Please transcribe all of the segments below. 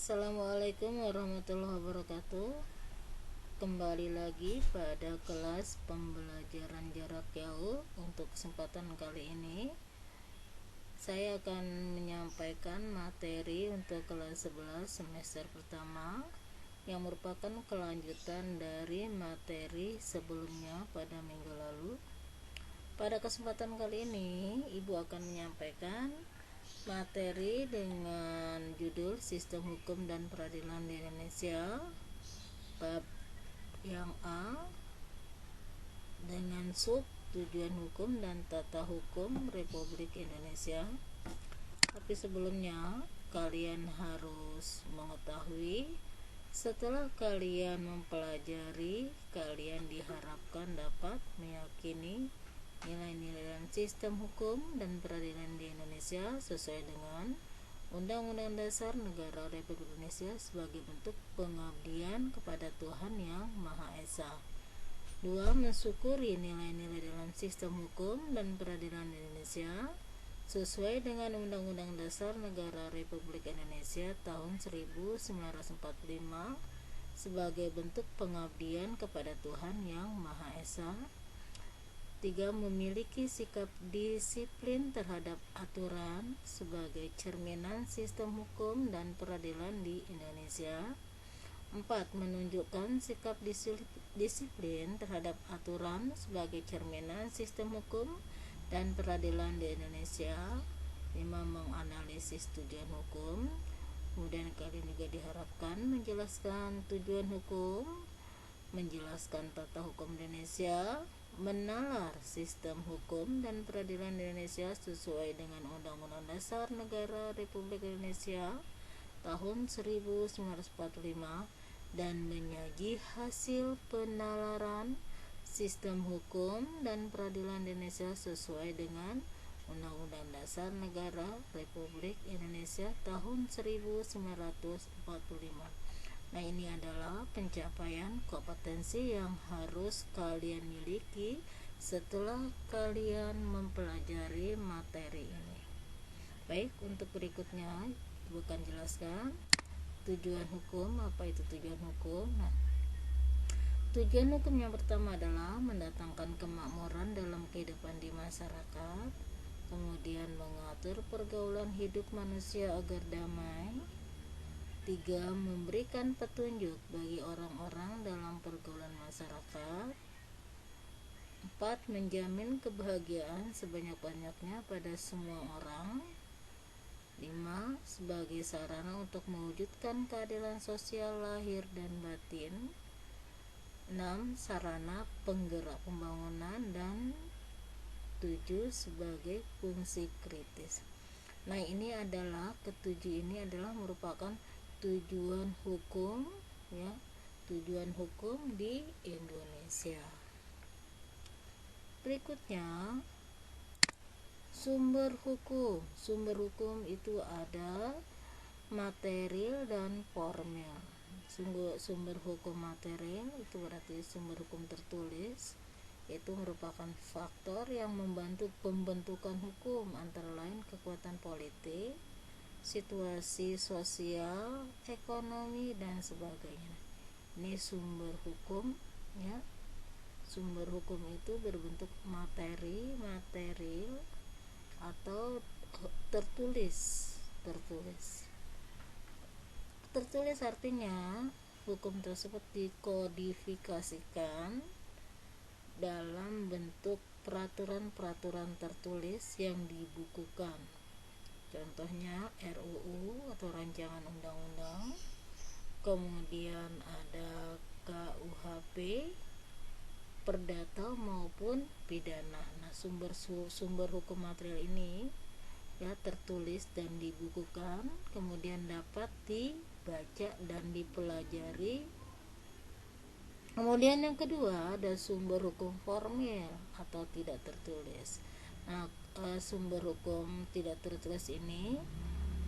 Assalamualaikum warahmatullahi wabarakatuh. Kembali lagi pada kelas pembelajaran jarak jauh. Untuk kesempatan kali ini saya akan menyampaikan materi untuk kelas 11 semester pertama yang merupakan kelanjutan dari materi sebelumnya pada minggu lalu. Pada kesempatan kali ini Ibu akan menyampaikan materi dengan judul Sistem Hukum dan Peradilan di Indonesia, bab yang A, dengan sub tujuan hukum dan tata hukum Republik Indonesia. Tapi sebelumnya kalian harus mengetahui, setelah kalian mempelajari, kalian diharapkan dapat meyakini nilai-nilai dan sistem hukum dan peradilan di Indonesia sesuai dengan Undang-Undang Dasar Negara Republik Indonesia sebagai bentuk pengabdian kepada Tuhan Yang Maha Esa. 2. Mensyukuri nilai-nilai dalam sistem hukum dan peradilan di Indonesia sesuai dengan Undang-Undang Dasar Negara Republik Indonesia tahun 1945 sebagai bentuk pengabdian kepada Tuhan Yang Maha Esa. 3. Memiliki sikap disiplin terhadap aturan sebagai cerminan sistem hukum dan peradilan di Indonesia. 4. Menunjukkan sikap disiplin terhadap aturan sebagai cerminan sistem hukum dan peradilan di Indonesia. 5. Menganalisis tujuan hukum. Kemudian kalian juga diharapkan menjelaskan tujuan hukum, menjelaskan tata hukum Indonesia, menalar sistem hukum dan peradilan Indonesia sesuai dengan Undang-Undang Dasar Negara Republik Indonesia tahun 1945 dan menyaji hasil penalaran sistem hukum dan peradilan Indonesia sesuai dengan Undang-Undang Dasar Negara Republik Indonesia tahun 1945. Nah, ini adalah pencapaian kompetensi yang harus kalian miliki setelah kalian mempelajari materi ini. Baik, untuk berikutnya Ibu akan jelaskan tujuan hukum. Apa itu tujuan hukum? Nah, tujuan hukum yang pertama adalah mendatangkan kemakmuran dalam kehidupan di masyarakat, kemudian mengatur pergaulan hidup manusia agar damai. 3. Memberikan petunjuk bagi orang-orang dalam pergaulan masyarakat. 4. Menjamin kebahagiaan sebanyak-banyaknya pada semua orang. 5. Sebagai sarana untuk mewujudkan keadilan sosial lahir dan batin. 6. Sarana penggerak pembangunan. Dan 7. Sebagai fungsi kritis. Nah, ini adalah ketujuh ini adalah merupakan tujuan hukum, ya, tujuan hukum di Indonesia. Berikutnya, sumber hukum. Sumber hukum itu ada material dan formil. Sumber hukum material itu berarti sumber hukum tertulis, itu merupakan faktor yang membantu pembentukan hukum, antara lain kekuatan politik, situasi sosial, ekonomi, dan sebagainya. Ini sumber hukum, ya. Sumber hukum itu berbentuk material atau tertulis. Tertulis artinya hukum tersebut dikodifikasikan dalam bentuk peraturan-peraturan tertulis yang dibukukan. Contohnya RUU atau rancangan undang-undang, kemudian ada KUHP, perdata maupun pidana. Nah, sumber hukum material ini, ya, tertulis dan dibukukan, kemudian dapat dibaca dan dipelajari. Kemudian yang kedua ada sumber hukum formil atau tidak tertulis. Nah, sumber hukum tidak tertulis ini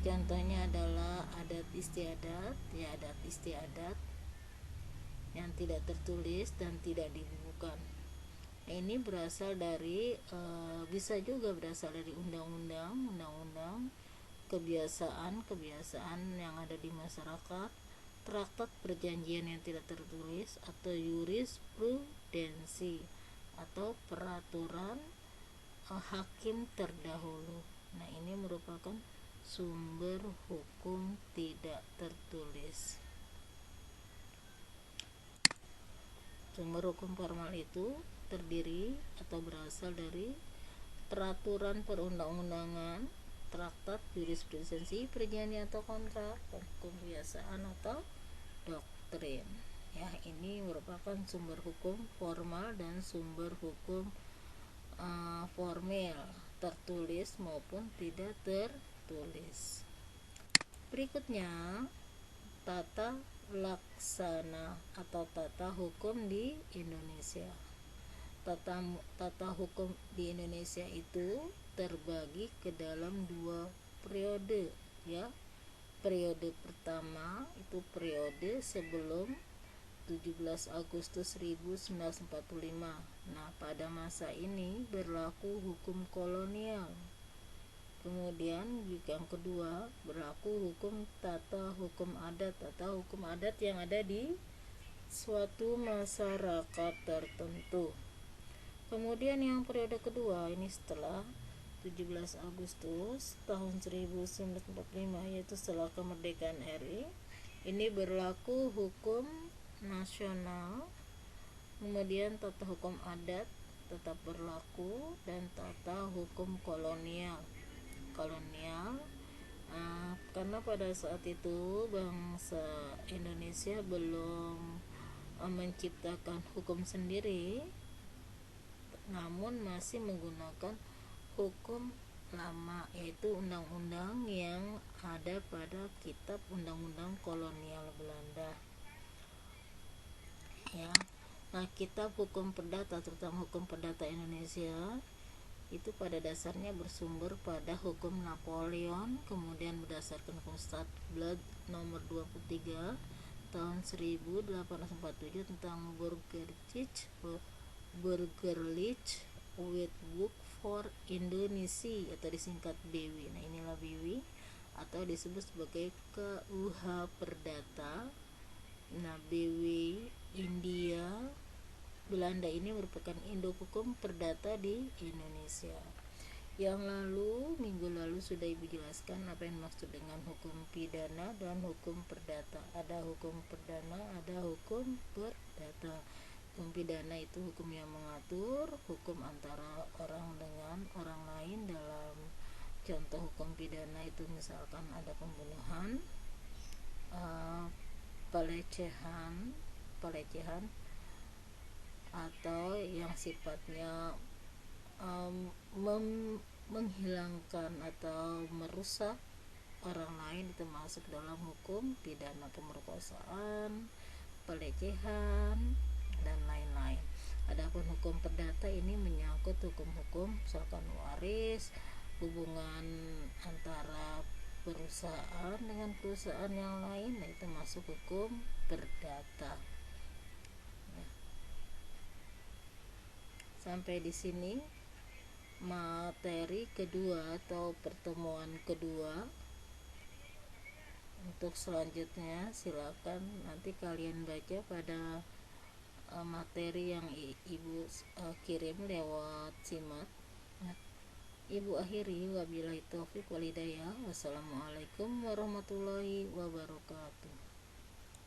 contohnya adalah adat istiadat, ya, adat istiadat yang tidak tertulis dan tidak dibukukan. Nah, ini berasal dari bisa juga berasal dari undang-undang, kebiasaan yang ada di masyarakat, traktat perjanjian yang tidak tertulis atau jurisprudensi atau peraturan hakim terdahulu. Nah, ini merupakan sumber hukum tidak tertulis. Sumber hukum formal itu terdiri atau berasal dari peraturan perundang-undangan, traktat, jurisprudensi, perjanjian atau kontrak, hukum kebiasaan atau doktrin. Ya, ini merupakan sumber hukum formal dan sumber hukum formal, tertulis maupun tidak tertulis. Berikutnya, tata laksana atau tata hukum di Indonesia. Tata hukum di Indonesia itu terbagi ke dalam 2 periode, ya. Periode pertama itu periode sebelum 17 Agustus 1945. Nah, pada masa ini berlaku hukum kolonial. Kemudian yang kedua berlaku hukum tata hukum adat yang ada di suatu masyarakat tertentu. Kemudian yang periode kedua ini setelah 17 Agustus tahun 1945, yaitu setelah kemerdekaan RI, ini berlaku hukum nasional. Kemudian tata hukum adat tetap berlaku dan tata hukum kolonial. Karena pada saat itu bangsa Indonesia belum menciptakan hukum sendiri, namun masih menggunakan hukum lama, yaitu undang-undang yang ada pada kitab undang-undang kolonial Belanda, ya. Nah, kitab hukum perdata, terutama hukum perdata Indonesia, itu pada dasarnya bersumber pada hukum Napoleon, kemudian berdasarkan hukum Stadblad nomor 23 tahun 1847 tentang Burgerlich Wetboek for Indonesia atau disingkat BW. Nah, inilah BW atau disebut sebagai KUH Perdata. Nah, BW India Belanda ini merupakan induk hukum perdata di Indonesia. Minggu lalu sudah Ibu jelaskan apa yang dimaksud dengan hukum pidana dan hukum perdata. Ada hukum perdana, ada hukum perdata. Hukum pidana itu hukum yang mengatur hukum antara orang dengan orang lain. Dalam contoh hukum pidana itu misalkan ada pembunuhan, pelecehan atau yang sifatnya menghilangkan atau merusak orang lain, itu masuk dalam hukum pidana. Pemerkosaan, pelecehan, dan lain-lain. Adapun hukum perdata ini menyangkut hukum-hukum misalkan waris, hubungan antara perusahaan dengan perusahaan yang lain. Nah, itu masuk hukum perdata. Sampai di sini materi kedua atau pertemuan kedua. Untuk selanjutnya silakan nanti kalian baca pada materi yang Ibu kirim lewat simak. Ibu akhiri, wabillahi taufik wal hidayah. Wassalamualaikum warahmatullahi wabarakatuh.